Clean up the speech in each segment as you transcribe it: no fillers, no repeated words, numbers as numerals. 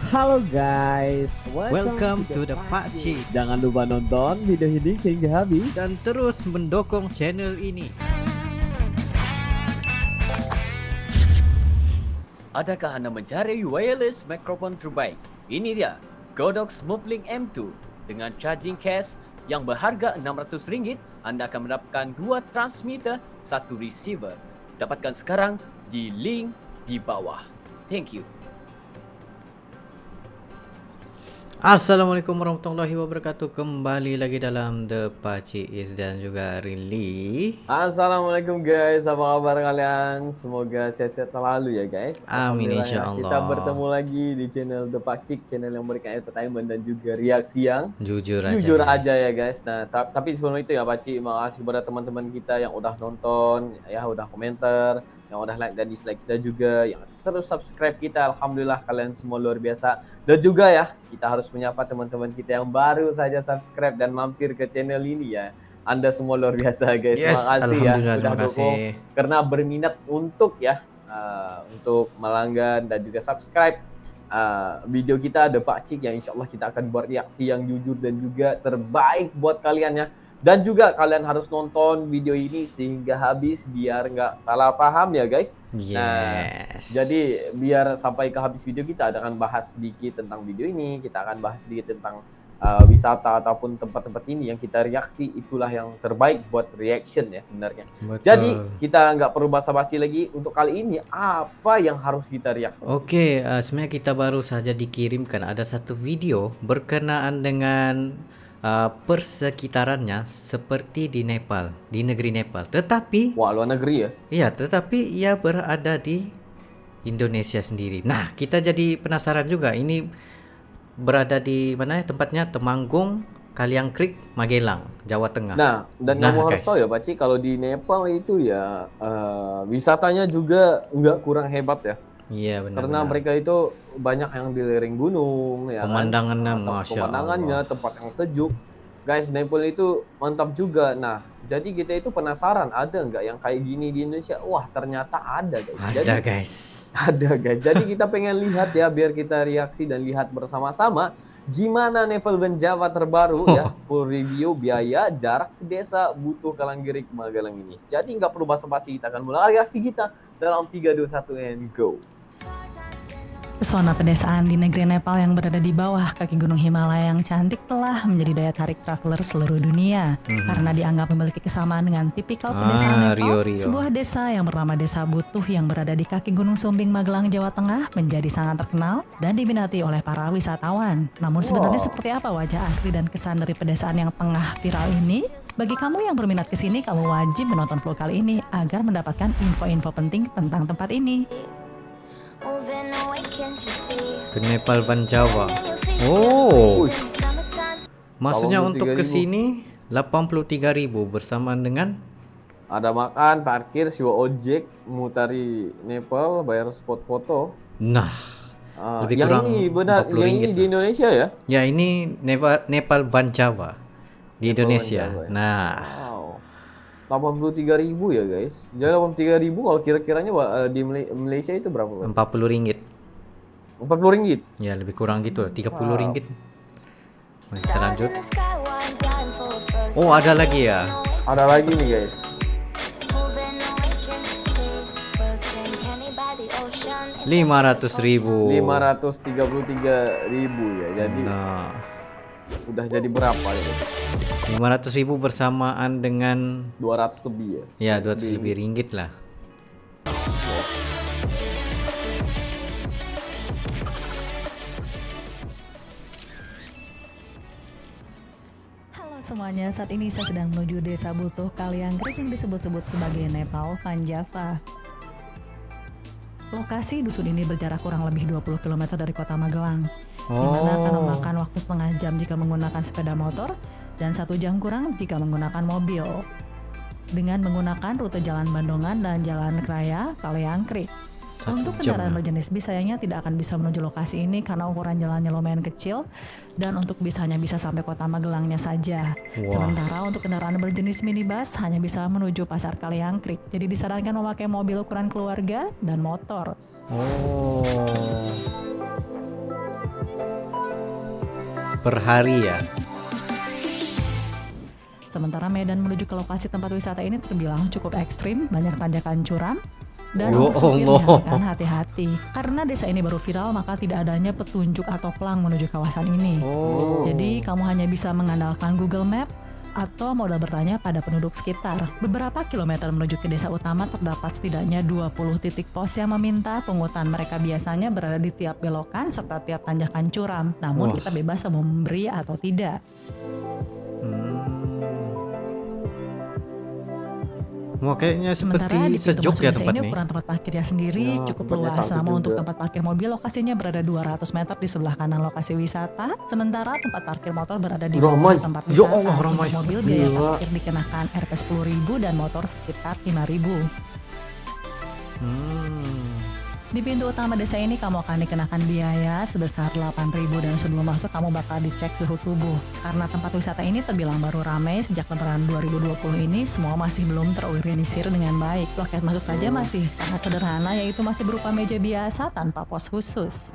Halo guys, Welcome to the Pakcik. Jangan lupa nonton video ini sehingga habis Dan terus mendukung channel ini. Adakah Anda mencari wireless microphone terbaik? Ini dia, Godox Movelink M2. Dengan charging case yang berharga RM600, Anda akan mendapatkan 2 transmitter, 1 receiver. Dapatkan sekarang di link di bawah. Thank you. Assalamualaikum warahmatullahi wabarakatuh. Kembali lagi dalam The Pakcik Is dan juga Rinli. Assalamualaikum guys, apa kabar kalian? Semoga sehat-sehat selalu ya guys. Amin Alhamdulillah ya. insyaallah. Kita bertemu lagi di channel The Pakcik, channel yang memberikan entertainment dan juga reaksi yang Jujur aja ya guys. Nah, tapi sebelum itu ya Pakcik, makasih kepada teman-teman kita yang udah nonton, ya udah komentar, yang udah like dan dislike kita juga, yang terus subscribe kita. Alhamdulillah kalian semua luar biasa. Dan juga ya, kita harus menyapa teman-teman kita yang baru saja subscribe dan mampir ke channel ini ya. Anda semua luar biasa guys. Yes, Terima kasih ya alhamdulillah, sudah dukung karena berminat untuk untuk melanggan dan juga subscribe video kita The Pakcik yang insya Allah kita akan buat reaksi yang jujur dan juga terbaik buat kalian ya. Dan juga kalian harus nonton video ini sehingga habis biar nggak salah paham ya guys. Yes. Nah, jadi biar sampai ke habis video kita akan bahas sedikit tentang video ini. Kita akan bahas sedikit tentang wisata ataupun tempat-tempat ini yang kita reaksi. Itulah yang terbaik buat reaction ya sebenarnya. Betul. Jadi kita nggak perlu basa-basi lagi. Untuk kali ini apa yang harus kita reaksi? Oke, sebenarnya kita baru saja dikirimkan ada satu video berkenaan dengan persekitarannya seperti di Nepal, di negeri Nepal. Tetapi Wah, luar negeri ya? iya, tetapi ia berada di Indonesia sendiri. Nah, kita jadi penasaran juga. Ini berada di mana ya tempatnya? Temanggung, Kaliang Creek, Magelang, Jawa Tengah. Nah, dan kamu harus tahu ya Pak Ci, kalau di Nepal itu ya wisatanya juga nggak kurang hebat ya. Iya benar. Karena mereka itu banyak yang di lereng gunung ya pemandangannya kan? Masya Pemandangannya, Allah. tempat yang sejuk. Guys, Nepal itu mantap juga. Nah, jadi kita itu penasaran ada nggak yang kayak gini di Indonesia? Wah, ternyata ada guys. Ada guys. Ada guys. Jadi kita pengen lihat ya biar kita reaksi dan lihat bersama-sama gimana Nepal Van Java terbaru ya. Full review biaya jarak ke desa butuh Kalanggerik Magelang ini. Jadi nggak perlu basa-basi, kita akan mulai reaksi kita dalam 3, 2, 1 and go. Pesona pedesaan di negeri Nepal yang berada di bawah kaki gunung Himalaya yang cantik telah menjadi daya tarik traveler seluruh dunia karena dianggap memiliki kesamaan dengan tipikal pedesaan Nepal. Rio. Sebuah desa yang bernama Desa Butuh yang berada di kaki gunung Sumbing Magelang, Jawa Tengah menjadi sangat terkenal dan diminati oleh para wisatawan. Namun sebenarnya seperti apa wajah asli dan kesan dari pedesaan yang tengah viral ini? Bagi kamu yang berminat ke sini, kamu wajib menonton vlog kali ini agar mendapatkan info-info penting tentang tempat ini. Ke Nepal Van Java. Oh. Maksudnya untuk ke 83.000. sini 83.000 bersamaan dengan Ada makan, parkir, sewa ojek, mutari Nepal, bayar spot foto. nah, lebih yang kurang ini benar, 40 yang ini ringgit di Indonesia ya? ya ini Nepal Van Java di Indonesia. Van Java ya? Nah, Wow. 83.000 ya guys. Jadi 83.000 kalau kira-kiranya di Malaysia itu berapa Mas? 40 ringgit. 40 ringgit. Ya lebih kurang gitu, 30 ringgit. Mari kita lanjut. Oh, ada lagi ya. Ada lagi nih guys. 500.000. 533.000 ya. Jadi Nah, udah jadi berapa ya guys? 500.000 bersamaan dengan 200 lebih ya. ya 200 lebih ringgit lah. Halo semuanya, saat ini saya sedang menuju Desa Butuh Kaliang Creek yang disebut-sebut sebagai Nepal Van Java. Lokasi dusun ini berjarak kurang lebih 20 km dari kota Magelang, di mana akan memakan waktu setengah jam jika menggunakan sepeda motor dan 1 jam kurang jika menggunakan mobil. Dengan menggunakan rute Jalan Bandungan dan Jalan Raya Kaliang Creek. Untuk kendaraan berjenis bis sayangnya tidak akan bisa menuju lokasi ini karena ukuran jalannya lumayan kecil dan untuk bis hanya bisa sampai kota Magelangnya saja. Sementara untuk kendaraan berjenis minibus hanya bisa menuju Pasar Kaliang Creek. Jadi disarankan memakai mobil ukuran keluarga dan motor. Oh. per hari ya. Sementara medan menuju ke lokasi tempat wisata ini terbilang cukup ekstrim, banyak tanjakan curam. Dan Ya untuk supir Allah. diharapkan hati-hati. Karena desa ini baru viral, maka tidak adanya petunjuk atau pelang menuju kawasan ini. Jadi kamu hanya bisa mengandalkan Google Map atau modal bertanya pada penduduk sekitar. Beberapa kilometer menuju ke desa utama terdapat setidaknya 20 titik pos yang meminta pungutan. Mereka biasanya berada di tiap belokan serta tiap tanjakan curam. Namun Wah. kita bebas mau memberi atau tidak. Wah, kayaknya Sementara seperti di pintu sejuk masuk ya desa tempat ini nih. ukuran tempat parkirnya sendiri Ya, cukup tempatnya luas. cantik Namun untuk juga. tempat parkir mobil lokasinya berada 200 meter di sebelah kanan lokasi wisata. Sementara tempat parkir motor berada di Ramai. bawah tempat Ya wisata. Allah, ramai. Untuk mobil biaya Gila. parkir dikenakan Rp 10.000 dan motor sekitar 5.000. Di pintu utama desa ini kamu akan dikenakan biaya sebesar 8.000 dan sebelum masuk kamu bakal dicek suhu tubuh. Karena tempat wisata ini terbilang baru ramai sejak lebaran 2020 ini, semua masih belum terorganisir dengan baik. Loket masuk saja masih sangat sederhana, yaitu masih berupa meja biasa tanpa pos khusus.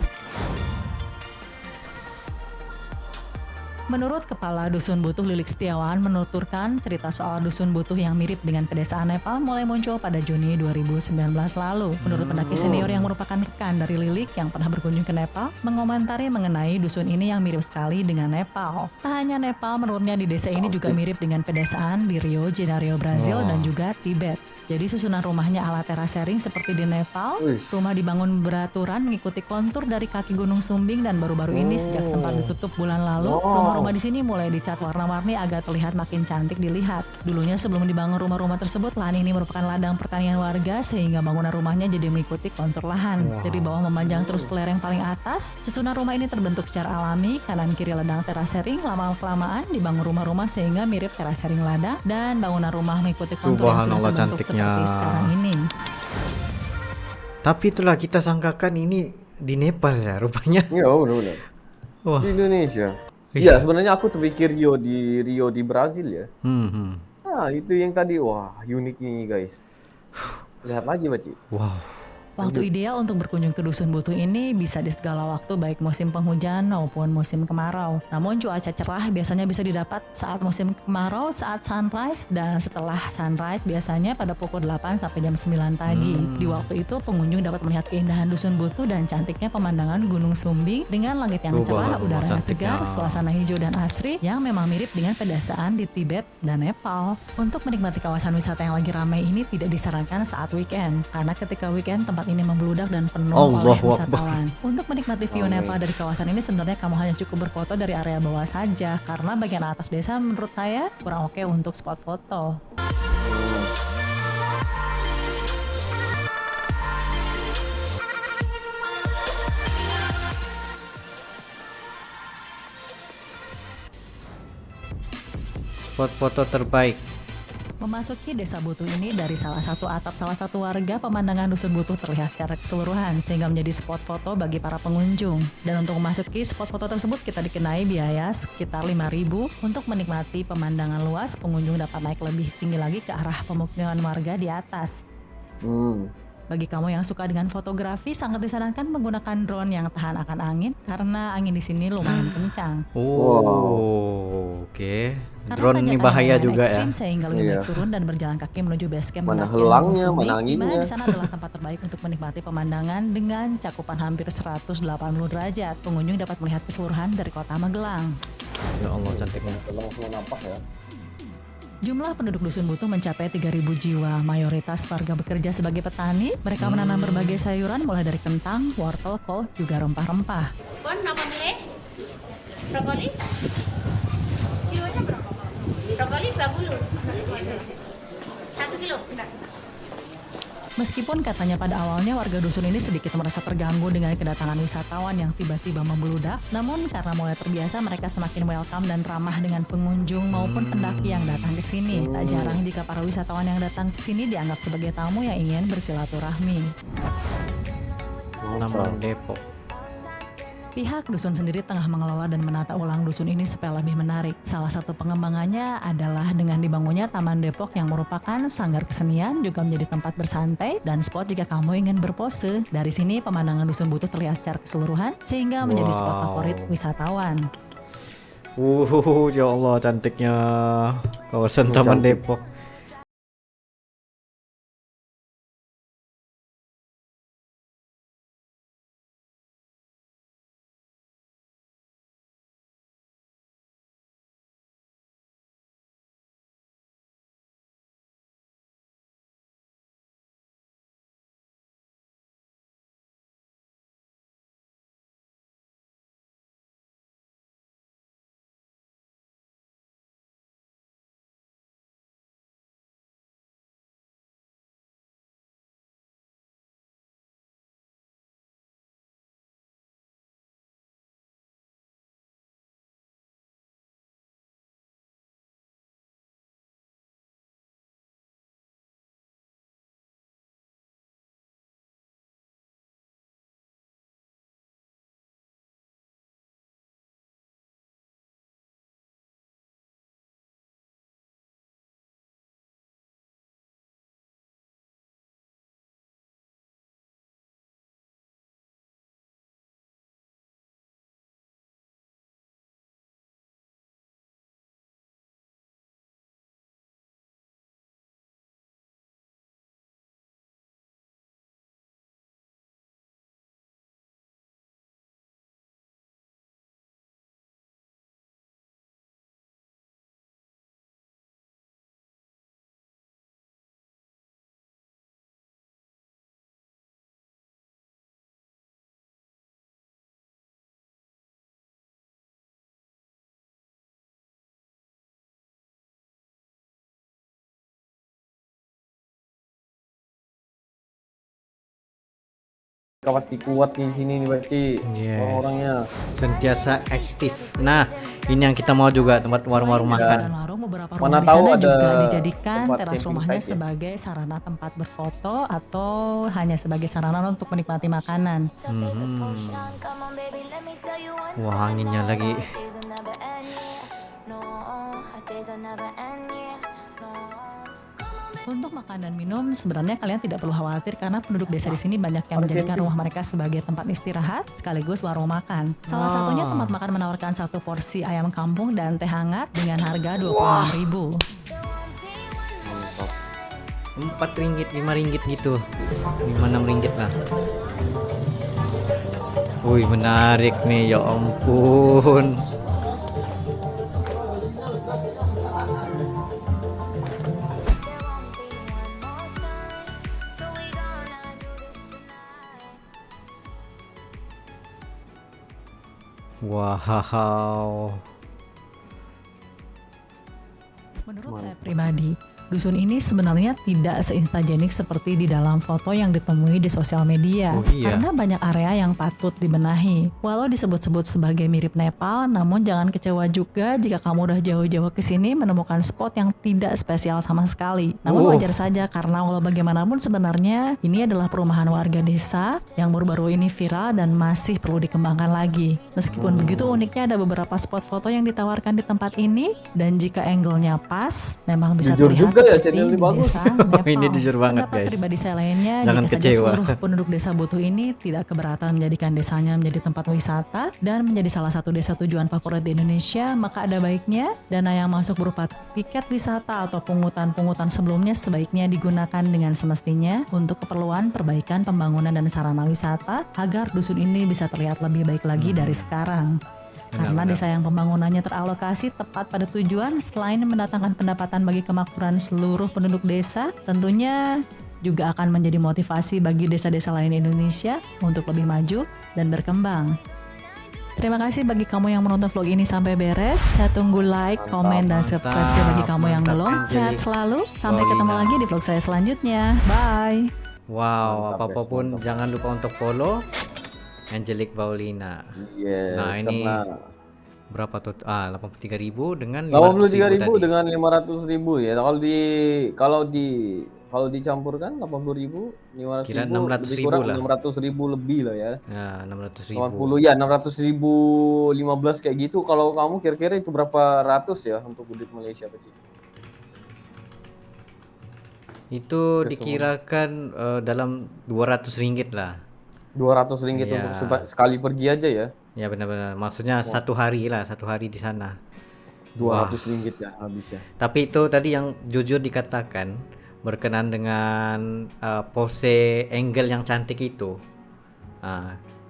Menurut Kepala Dusun Butuh Lilik Setiawan menuturkan cerita soal Dusun Butuh yang mirip dengan pedesaan Nepal mulai muncul pada Juni 2019 lalu. Menurut pendaki senior yang merupakan rekan dari Lilik yang pernah berkunjung ke Nepal, mengomentari mengenai dusun ini yang mirip sekali dengan Nepal. Tak hanya Nepal, menurutnya di desa ini juga mirip dengan pedesaan di Rio de Janeiro, Brazil dan juga Tibet. Jadi susunan rumahnya ala terasering seperti di Nepal. Rumah dibangun beraturan mengikuti kontur dari kaki Gunung Sumbing dan baru-baru ini sejak sempat ditutup bulan lalu, rumah-rumah di sini mulai dicat warna-warni agar terlihat makin cantik dilihat. Dulunya sebelum dibangun rumah-rumah tersebut, lahan ini merupakan ladang pertanian warga sehingga bangunan rumahnya jadi mengikuti kontur lahan. Dari bawah memanjang terus ke lereng paling atas, susunan rumah ini terbentuk secara alami, kanan kiri ladang terasering, lama-kelamaan dibangun rumah-rumah sehingga mirip terasering ladang dan bangunan rumah mengikuti kontur yang sudah Subhanallah, terbentuk cantiknya. seperti sekarang ini. Tapi itulah kita sangkakan ini di Nepal ya rupanya. Ya, benar-benar. Wah. Di Indonesia. Iya, sebenarnya aku terpikir Rio di Brazil ya. Nah, itu yang tadi. Wah, unik nih guys. Lihat lagi, Baci. Wow. Waktu ideal untuk berkunjung ke Dusun Butuh ini bisa di segala waktu baik musim penghujan maupun musim kemarau. Namun cuaca cerah biasanya bisa didapat saat musim kemarau, saat sunrise dan setelah sunrise biasanya pada pukul 8 sampai jam 9 pagi. Di waktu itu pengunjung dapat melihat keindahan Dusun Butuh dan cantiknya pemandangan Gunung Sumbing dengan langit yang cerah, udara segar, suasana hijau dan asri yang memang mirip dengan pedesaan di Tibet dan Nepal. Untuk menikmati kawasan wisata yang lagi ramai ini tidak disarankan saat weekend karena ketika weekend tempat ini membludak dan penuh oleh Allahu Akbar. wisatawan. Untuk menikmati view Nepal dari kawasan ini sebenarnya kamu hanya cukup berfoto dari area bawah saja karena bagian atas desa menurut saya kurang oke untuk spot foto. Spot foto terbaik. Memasuki desa Butuh ini dari salah satu atap salah satu warga, pemandangan Dusun Butuh terlihat secara keseluruhan sehingga menjadi spot foto bagi para pengunjung. Dan untuk memasuki spot foto tersebut kita dikenai biaya sekitar 5.000. Untuk menikmati pemandangan luas, pengunjung dapat naik lebih tinggi lagi ke arah pemukiman warga di atas. Bagi kamu yang suka dengan fotografi, sangat disarankan menggunakan drone yang tahan akan angin karena angin di sini lumayan kencang. Oke. Karena Drone ini tanjakan bahaya yang juga ya. ekstrim sehingga lebih baik Iya. turun dan berjalan kaki menuju base camp Mana mendaki helangnya, Gunung Sumbing, mana di mana anginnya. di sana adalah tempat terbaik untuk menikmati pemandangan dengan cakupan hampir 180 derajat. Pengunjung dapat melihat keseluruhan dari kota Magelang. Ya Allah, cantiknya. Langsung nampak ya. Jumlah penduduk Dusun Butuh mencapai 3.000 jiwa. Mayoritas warga bekerja sebagai petani. Mereka menanam berbagai sayuran mulai dari kentang, wortel, kol, juga rempah-rempah. Pon, apa beli? Brokoli? Kilonya berapa? Brokoli 20. 1 kilo. Meskipun katanya pada awalnya warga dusun ini sedikit merasa terganggu dengan kedatangan wisatawan yang tiba-tiba membludak, namun karena mulai terbiasa mereka semakin welcome dan ramah dengan pengunjung maupun pendaki yang datang ke sini. Tak jarang jika para wisatawan yang datang ke sini dianggap sebagai tamu yang ingin bersilaturahmi. Taman Depok. Pihak dusun sendiri tengah mengelola dan menata ulang dusun ini supaya lebih menarik. Salah satu pengembangannya adalah dengan dibangunnya Taman Depok yang merupakan sanggar kesenian, juga menjadi tempat bersantai dan spot jika kamu ingin berpose. Dari sini pemandangan Dusun Butuh terlihat secara keseluruhan sehingga menjadi spot favorit wisatawan. Ya Allah cantiknya kawasan Taman Cantik. Depok. Kau pasti kuat di sini nih Baci. Yes. Orang-orangnya. Sentiasa aktif. Nah, ini yang kita mau juga tempat warung-warung Selain makan. mendapatkan warung, beberapa Mana rumah di tahu sana ada juga dijadikan tempat teras camping rumahnya site ya? sebagai sarana tempat berfoto atau hanya sebagai sarana untuk menikmati makanan. Wah, anginnya lagi. Untuk makan dan minum, sebenarnya kalian tidak perlu khawatir karena penduduk desa di sini banyak yang menjadikan rumah mereka sebagai tempat istirahat sekaligus warung makan. Salah satunya tempat makan menawarkan satu porsi ayam kampung dan teh hangat dengan harga 26.000. Rp4, Rp5 gitu. 5-6 ringgit lah. Wih, menarik nih, ya ampun. Wow. Menurut saya pribadi, dusun ini sebenarnya tidak seinstagenik seperti di dalam foto yang ditemui di sosial media. Oh iya. Karena banyak area yang patut dibenahi. Walau disebut-sebut sebagai mirip Nepal, namun jangan kecewa juga jika kamu udah jauh-jauh ke sini menemukan spot yang tidak spesial sama sekali. Namun wajar saja karena walau bagaimanapun sebenarnya ini adalah perumahan warga desa yang baru-baru ini viral dan masih perlu dikembangkan lagi. Meskipun begitu, uniknya ada beberapa spot foto yang ditawarkan di tempat ini dan jika angle-nya pas, memang bisa Jujur terlihat juga ya, seperti channel ini di bagus. desa Nepal. Ini jujur banget, Pendapat guys. pribadi saya lainnya, Jangan jika saja kecewa. seluruh penduduk desa Butuh ini tidak keberatan menjadikan desanya menjadi tempat wisata dan menjadi salah satu desa tujuan favorit di Indonesia, maka ada baiknya dana yang masuk berupa tiket wisata atau pungutan-pungutan sebelumnya sebaiknya digunakan dengan semestinya untuk keperluan perbaikan pembangunan dan sarana wisata agar dusun ini bisa terlihat lebih baik lagi dari sekarang. Karena desa yang pembangunannya teralokasi tepat pada tujuan, selain mendatangkan pendapatan bagi kemakmuran seluruh penduduk desa, tentunya juga akan menjadi motivasi bagi desa-desa lain di Indonesia untuk lebih maju dan berkembang. Terima kasih bagi kamu yang menonton vlog ini sampai beres. Saya tunggu like, komen, dan subscribe bagi kamu yang belum. Sehat selalu. Sampai ketemu lagi di vlog saya selanjutnya. Bye. Wow, Mantap, apapun guys, mantap. jangan lupa untuk follow Angelic Paulina. Yes, Nah, ini karena berapa tuh? 83.000 dengan 83.000 500.000 tadi. dengan 500.000 ya. Kalau dicampurkan 80.000, 500.000 Kira lebih 600.000 kurang lah. 600.000 lebih lah ya. Ya, 600.000. 80 ya, 600.000 15 kayak gitu. Kalau kamu kira-kira itu berapa ratus ya untuk duit Malaysia Pak Cik? Itu Ke dikirakan dalam 200 ringgit lah. RM200 Iya. untuk sekali pergi aja ya. Ya benar-benar. Maksudnya satu hari di sana. RM200 ya habisnya. Tapi itu tadi yang jujur dikatakan berkenaan dengan pose angle yang cantik itu.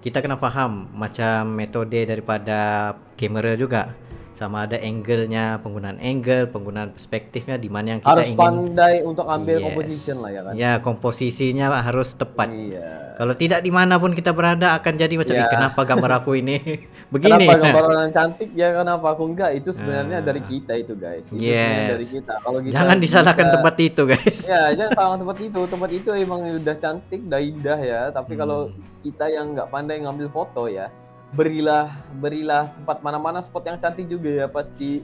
Kita kena paham macam metode daripada kamera juga. Sama ada angle-nya, penggunaan perspektifnya di mana yang kita Harus ingin. pandai untuk ambil Yes. composition lah ya kan. Ya, komposisinya harus tepat. Iya. Kalau tidak dimanapun kita berada akan jadi macam Ya. kenapa gambar aku ini begini. Kenapa gambar orang cantik ya, kenapa aku enggak? Itu sebenarnya dari kita itu guys. Itu sebenarnya Yes. dari kita. Kalau kita Jangan disalahkan bisa- tempat itu, guys. Ya, jangan salah tempat itu. Tempat itu emang udah cantik, udah indah ya. Tapi kalau kita yang nggak pandai ngambil foto ya, berilah tempat mana-mana spot yang cantik juga ya, pasti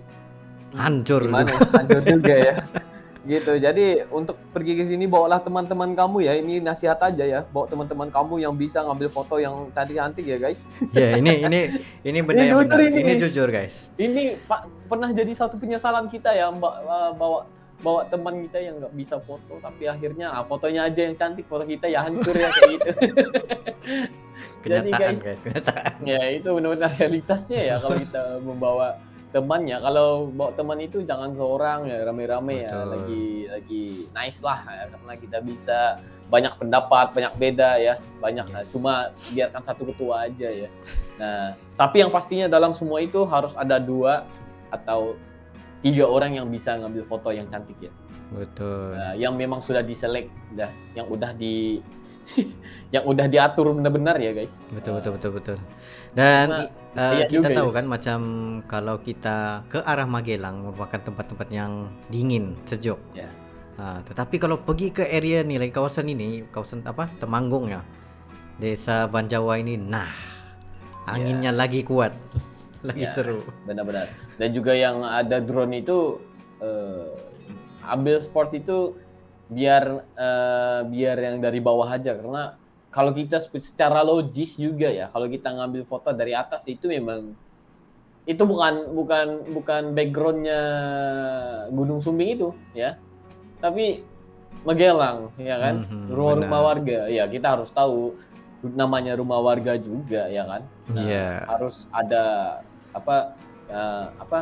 Hancur gimana juga. ya, hancur juga ya. Gitu. Jadi untuk pergi ke sini bawalah teman-teman kamu ya. Ini nasihat aja ya. Bawa teman-teman kamu yang bisa ngambil foto yang cantik-cantik ya, guys. Ya, ini benar Ini yang jujur benar. ini. Ini jujur, guys. Ini pernah jadi satu penyesalan kita ya, bawa teman kita yang nggak bisa foto, tapi akhirnya fotonya aja yang cantik, foto kita ya hancur ya kayak gitu. Jadi Kenyataan, guys, guys, kenyataan. ya itu benar-benar realitasnya ya kalau kita membawa temannya. Kalau bawa teman itu jangan seorang ya, rame-rame ya, Betul. lagi nice lah ya, karena kita bisa banyak pendapat, banyak beda ya, banyak cuma biarkan satu ketua aja ya. Nah, tapi yang pastinya dalam semua itu harus ada 2 atau 3 orang yang bisa ngambil foto yang cantik ya. Betul. Nah, yang memang sudah diselect, yang udah yang udah diatur benar-benar ya guys. Betul. Dan iya kita juga tahu ya. kan macam kalau kita ke arah Magelang merupakan tempat-tempat yang dingin, sejuk. Ya. Tetapi kalau pergi ke area nih, lagi kawasan ini, kawasan apa? Temanggung ya. Desa Banjawa ini, anginnya lagi kuat. Lagi Ya. seru. Benar-benar. Dan juga yang ada drone itu ambil sport itu biar yang dari bawah aja, karena kalau kita secara logis juga ya, kalau kita ngambil foto dari atas itu memang itu bukan backgroundnya Gunung Sumbing itu ya, tapi Magelang ya kan, rumah-rumah warga ya, kita harus tahu namanya rumah warga juga ya kan. Harus ada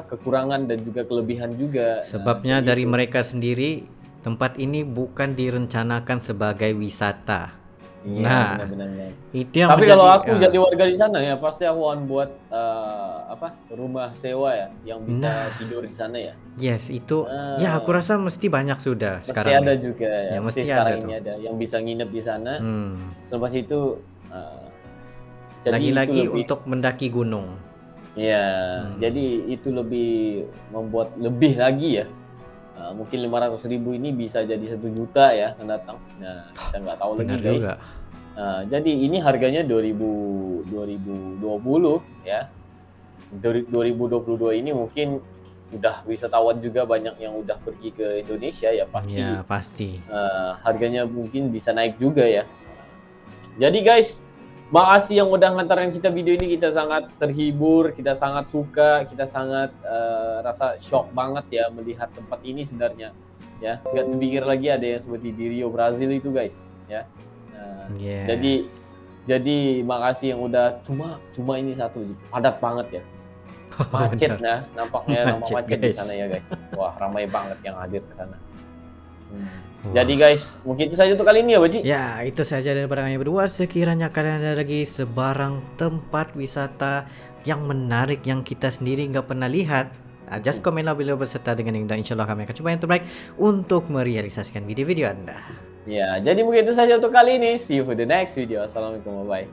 kekurangan dan juga kelebihan juga. Sebabnya dari mereka sendiri tempat ini bukan direncanakan sebagai wisata. Iya, benar-benar. Itu yang Tapi menjadi, kalau aku jadi warga di sana ya, pasti aku akan buat rumah sewa ya, yang bisa tidur di sana ya. Yes, itu ya aku rasa mesti banyak sudah Mesti sekarang. ada juga ya. Ya, mesti sekarang ada ini ada yang bisa nginep di sana. Selepas itu jadi lagi-lagi itu lebih, untuk mendaki gunung. ya, jadi itu lebih membuat lebih lagi ya. Mungkin 500.000 ini bisa jadi 1 juta ya akan datang. Nah, kita nggak tahu lagi Benar guys. juga. Jadi ini harganya 2020 ya. 2022 ini mungkin udah wisatawan juga banyak yang udah pergi ke Indonesia ya, pasti. Ya, pasti. Harganya mungkin bisa naik juga ya. Jadi guys, makasih yang udah ngantarin kita video ini. Kita sangat terhibur, kita sangat suka, kita sangat rasa shock banget ya melihat tempat ini sebenarnya. Ya, nggak terpikir lagi ada yang seperti di Rio, Brazil itu guys. Ya. Jadi makasih yang udah cuma ini satu padat banget ya. Macet ya, nampaknya macet di sana ya guys. Wah, ramai banget yang hadir ke sana. Jadi guys, mungkin itu saja untuk kali ini ya Baji. Ya, itu saja daripada kami berdua. Sekiranya kalian ada lagi sebarang tempat wisata yang menarik yang kita sendiri nggak pernah lihat, just komenlah bila berserta dengan yang dan insyaallah kami akan coba yang terbaik untuk merealisasikan video-video Anda. Ya, jadi mungkin itu saja untuk kali ini. See you for the next video. Assalamualaikum, bye-bye.